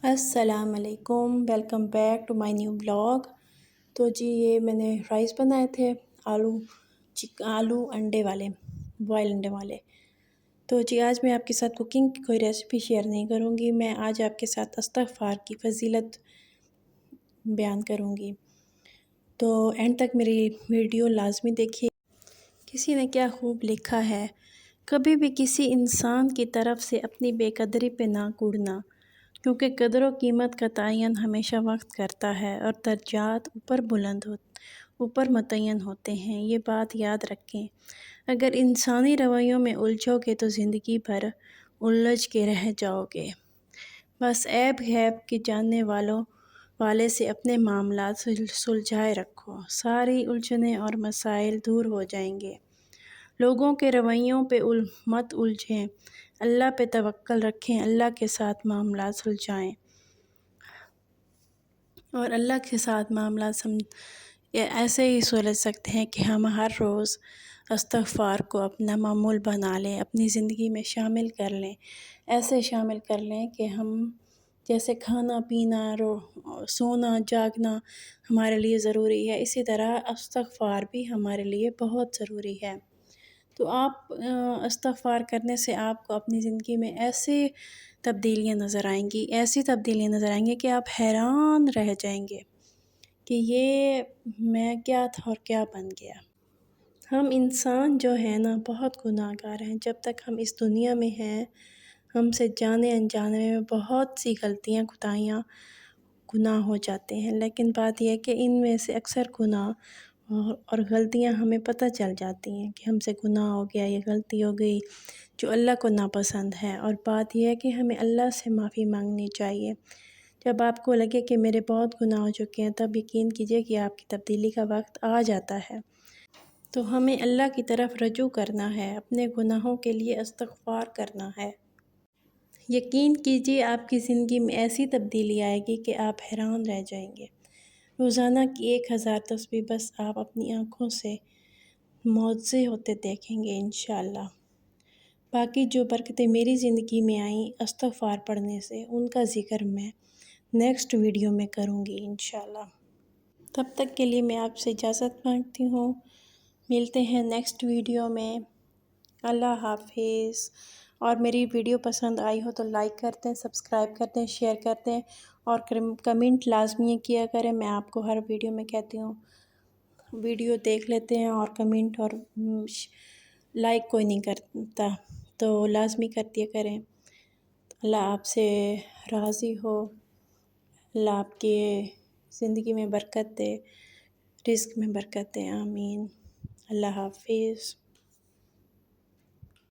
السلام علیکم، welcome back to my new blog. تو جی یہ میں نے رائس بنائے تھے، آلو انڈے والے، بوائل انڈے والے۔ تو جی آج میں آپ کے ساتھ کوکنگ کی کوئی ریسیپی شیئر نہیں کروں گی، میں آج آپ کے ساتھ استغفار کی فضیلت بیان کروں گی۔ تو اینڈ تک میری ویڈیو لازمی دیکھیے۔ کسی نے کیا خوب لکھا ہے، کبھی بھی کسی انسان کی طرف سے اپنی بے قدری پہ نہ کوڑنا، کیونکہ قدر و قیمت کا تعین ہمیشہ وقت کرتا ہے اور درجات اوپر متعین ہوتے ہیں۔ یہ بات یاد رکھیں، اگر انسانی رویوں میں الجھو گے تو زندگی بھر الجھ کے رہ جاؤ گے۔ بس عیب غیب کے جاننے والے سے اپنے معاملات سلجھائے رکھو، ساری الجھنیں اور مسائل دور ہو جائیں گے۔ لوگوں کے رویوں پہ مت الجھیں، اللہ پہ توکل رکھیں، اللہ کے ساتھ معاملات سلجھائیں اور اللہ کے ساتھ معاملات ایسے ہی سلجھ سکتے ہیں کہ ہم ہر روز استغفار کو اپنا معمول بنا لیں، اپنی زندگی میں شامل کر لیں، ایسے شامل کر لیں کہ ہم جیسے کھانا پینا سونا جاگنا ہمارے لیے ضروری ہے، اسی طرح استغفار بھی ہمارے لیے بہت ضروری ہے۔ تو آپ استغفار کرنے سے آپ کو اپنی زندگی میں ایسی تبدیلیاں نظر آئیں گی کہ آپ حیران رہ جائیں گے کہ یہ میں کیا تھا اور کیا بن گیا۔ ہم انسان جو ہے نا بہت گناہ گار ہیں، جب تک ہم اس دنیا میں ہیں ہم سے جانے انجانے میں بہت سی غلطیاں گناہ ہو جاتے ہیں، لیکن بات یہ ہے کہ ان میں سے اکثر گناہ اور غلطیاں ہمیں پتہ چل جاتی ہیں کہ ہم سے گناہ ہو گیا، یہ غلطی ہو گئی جو اللہ کو ناپسند ہے، اور بات یہ ہے کہ ہمیں اللہ سے معافی مانگنی چاہیے۔ جب آپ کو لگے کہ میرے بہت گناہ ہو چکے ہیں، تب یقین کیجئے کہ آپ کی تبدیلی کا وقت آ جاتا ہے۔ تو ہمیں اللہ کی طرف رجوع کرنا ہے، اپنے گناہوں کے لیے استغفار کرنا ہے۔ یقین کیجئے آپ کی زندگی میں ایسی تبدیلی آئے گی کہ آپ حیران رہ جائیں گے۔ روزانہ کی 1000 تسبیح بس آپ اپنی آنکھوں سے معجزے ہوتے دیکھیں گے انشاءاللہ۔ باقی جو برکتیں میری زندگی میں آئیں استغفار پڑھنے سے، ان کا ذکر میں نیکسٹ ویڈیو میں کروں گی انشاءاللہ۔ تب تک کے لیے میں آپ سے اجازت مانگتی ہوں، ملتے ہیں نیکسٹ ویڈیو میں۔ اللہ حافظ۔ اور میری ویڈیو پسند آئی ہو تو لائک کر دیں، سبسکرائب کر دیں، شیئر کر دیں اور کمنٹ لازمی کیا کریں۔ میں آپ کو ہر ویڈیو میں کہتی ہوں، ویڈیو دیکھ لیتے ہیں اور کمنٹ اور لائک کوئی نہیں کرتا، تو لازمی کر دیا کریں۔ اللہ آپ سے راضی ہو، اللہ آپ کے زندگی میں برکت دے، رزق میں برکت دے، آمین۔ اللہ حافظ۔